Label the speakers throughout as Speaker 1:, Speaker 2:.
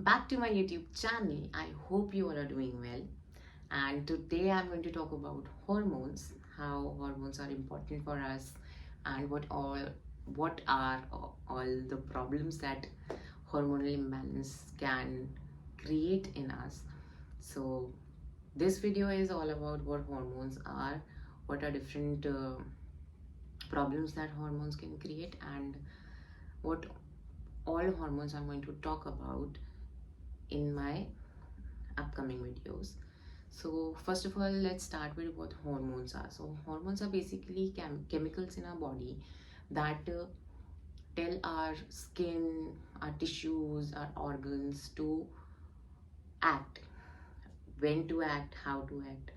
Speaker 1: back to my YouTube channel. I hope you all are doing well. And today I'm going to talk about hormones, how hormones are important for us, and what are all the problems that hormonal imbalance can create in us. So this video is all about what hormones are, what are different problems that hormones can create, and what all hormones I'm going to talk about in my upcoming videos. So first of all, let's start with what hormones are. So hormones are basically chemicals in our body that tell our skin, our tissues, our organs to act, when to act, how to act.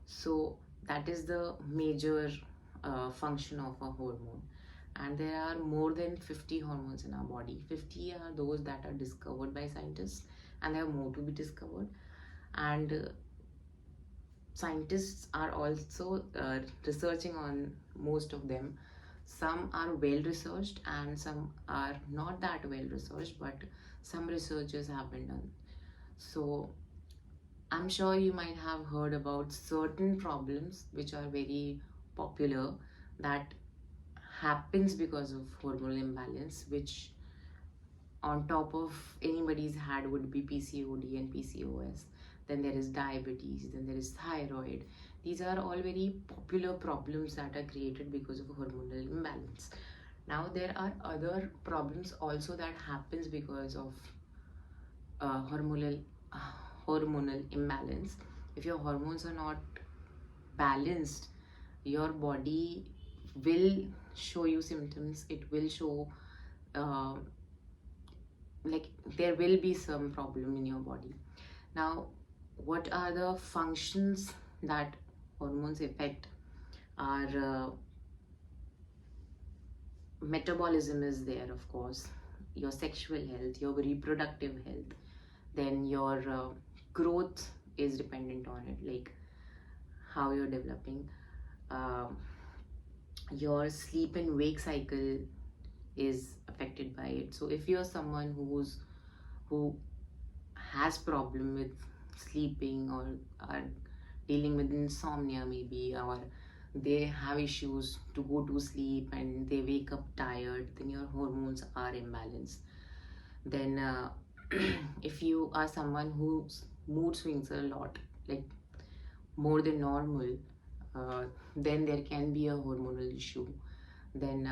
Speaker 1: So that is the major function of a hormone. And there are more than 50 hormones in our body. 50 are those that are discovered by scientists, and there are more to be discovered. And scientists are also researching on most of them. Some are well researched and some are not that well researched, but some researches have been done. So I'm sure you might have heard about certain problems which are very popular that happens because of hormonal imbalance, which on top of anybody's had would be PCOD and PCOS. Then there is diabetes, then there is thyroid. These are all very popular problems that are created because of hormonal imbalance. Now there are other problems also that happens because of uh, hormonal uh, hormonal imbalance. If your hormones are not balanced, your body will show you symptoms. It will show uh, like there will be some problem in your body. Now what are the functions that hormones affect? Our metabolism is there, of course, your sexual health, your reproductive health, then your growth is dependent on it, like how you're developing. um, your sleep and wake cycle is affected by it. So if you're someone who has problem with sleeping, or are dealing with insomnia maybe, or they have issues to go to sleep and they wake up tired, then your hormones are imbalanced. Then if you are someone whose mood swings a lot, like more than normal, then there can be a hormonal issue. Then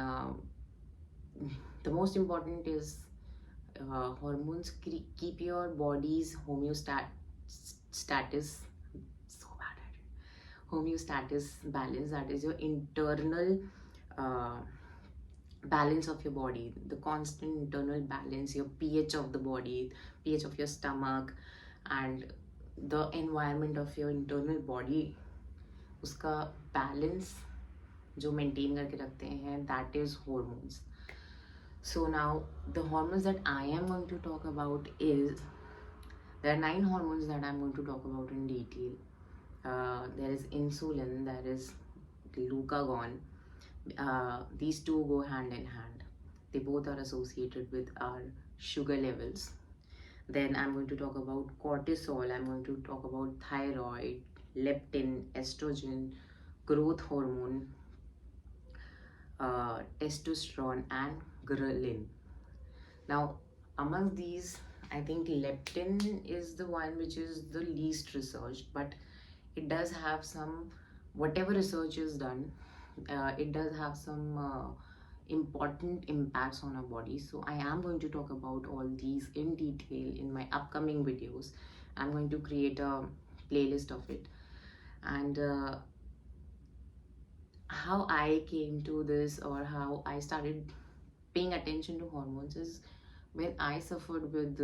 Speaker 1: the most important is hormones keep your body's status, so bad at it, homeostasis balance. That is your internal uh, balance of your body, the constant internal balance, your pH of the body, pH of your stomach, and the environment of your internal body, उसका balance जो maintain करके रखते हैं, that is hormones. So now the hormones that I am going to talk about is, there are 9 hormones that I'm going to talk about in detail. There is insulin, there is glucagon. These two go hand in hand. They both are associated with our sugar levels. Then I'm going to talk about cortisol, I'm going to talk about thyroid, leptin, estrogen, growth hormone, testosterone, and ghrelin. Now, among these, I think leptin is the one which is the least researched, but it does have some, whatever research is done, it does have some important impacts on our body. So I am going to talk about all these in detail in my upcoming videos. I'm going to create a playlist of it. And how I came to this, or how I started paying attention to hormones, is when I suffered with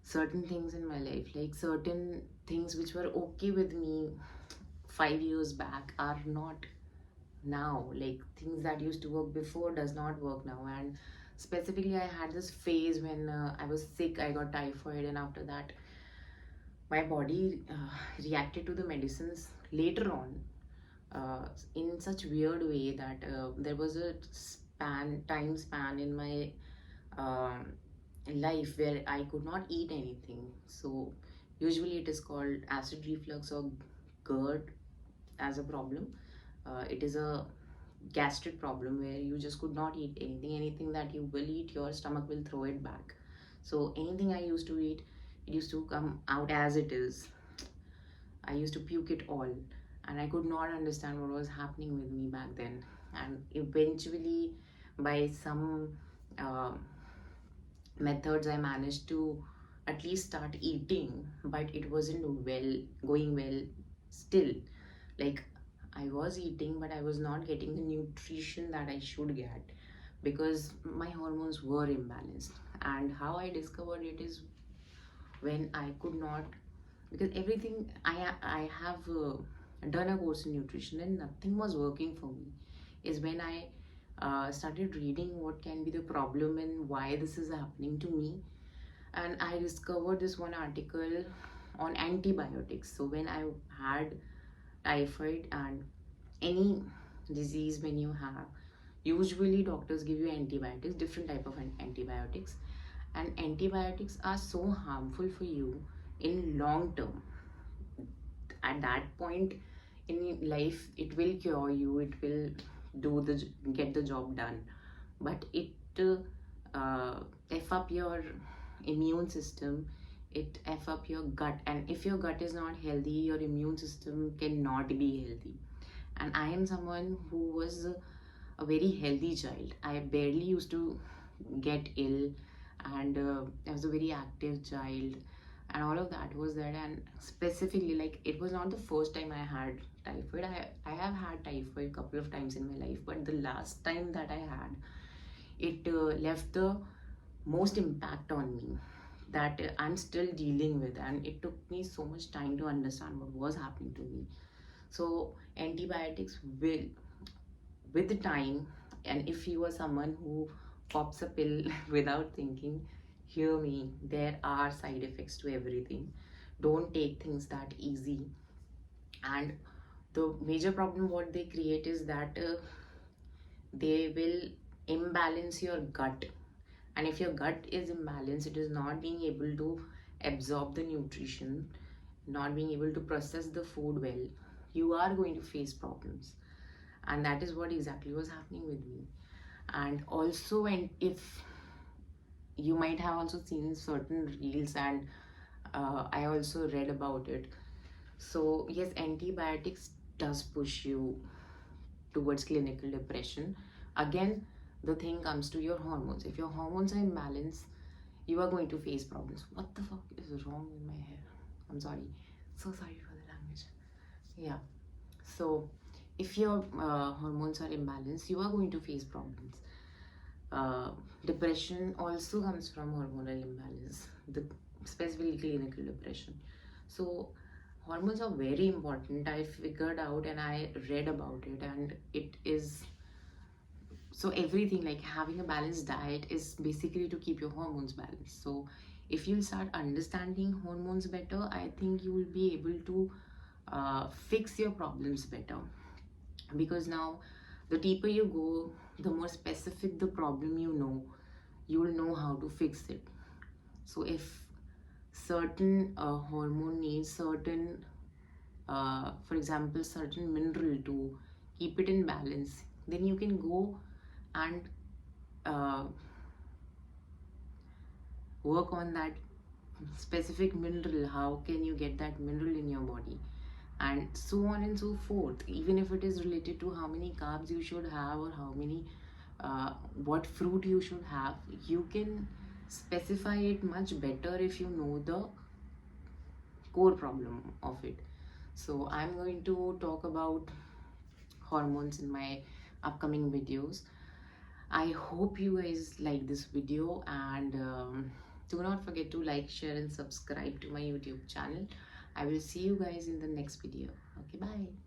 Speaker 1: certain things in my life, like certain things which were okay with me 5 years back are not now. Like things that used to work before does not work now. And specifically, I had this phase when I was sick, I got typhoid, and after that my body reacted to the medicines later on in such weird way that there was a time span in my um, life where I could not eat anything. So usually it is called acid reflux or GERD as a problem. It is a gastric problem where you just could not eat anything. Anything that you will eat, your stomach will throw it back. So anything I used to eat, it used to come out as it is. I used to puke it all, and I could not understand what was happening with me back then. And eventually, by some uh, methods, I managed to at least start eating, but it wasn't well going well still. Like, I was eating, but I was not getting the nutrition that I should get because my hormones were imbalanced. And how I discovered it is when I could not, because everything I have done a course in nutrition and nothing was working for me, is when I started reading what can be the problem and why this is happening to me. And I discovered this one article on antibiotics. So when I had typhoid and any disease, when you have, usually doctors give you antibiotics, different type of antibiotics, and antibiotics are so harmful for you in long term. At that point in life, it will cure you, it will get the job done, but it f up your immune system, it f up your gut, and if your gut is not healthy, your immune system cannot be healthy. And I am someone who was a very healthy child. I barely used to get ill, and I was a very active child, and all of that was there. And specifically, like, it was not the first time I had typhoid. I have had typhoid a couple of times in my life, but the last time that I had it left the most impact on me that I'm still dealing with, and it took me so much time to understand what was happening to me. So antibiotics will, with the time, and if you are someone who pops a pill without thinking, hear me, there are side effects to everything. Don't take things that easy. And the major problem what they create is that they will imbalance your gut. And if your gut is imbalanced, it is not being able to absorb the nutrition, not being able to process the food well, you are going to face problems. And that is what exactly was happening with me. And also, and if you might have also seen certain reels, and I also read about it. So yes, antibiotics does push you towards clinical depression. Again, the thing comes to your hormones. If your hormones are imbalanced, you are going to face problems. What the fuck is wrong with my hair? I'm sorry. So sorry for the language. Yeah. So if your hormones are imbalanced, you are going to face problems. uh, Depression also comes from hormonal imbalance, the specifically clinical depression. So hormones are very important. I figured out and I read about it, and it is, so everything, like having a balanced diet is basically to keep your hormones balanced. So if you start understanding hormones better, I think you will be able to fix your problems better, because now the deeper you go, the more specific the problem, you will know how to fix it. So if certain hormone needs certain for example certain mineral to keep it in balance, then you can go and uh, work on that specific mineral. How can you get that mineral in your body, and so on and so forth. Even if it is related to how many carbs you should have, or how many what fruit you should have, you can specify it much better if you know the core problem of it. So I'm going to talk about hormones in my upcoming videos. I hope you guys like this video, and do not forget to like, share and subscribe to my YouTube channel. I will see you guys in the next video. Okay, bye.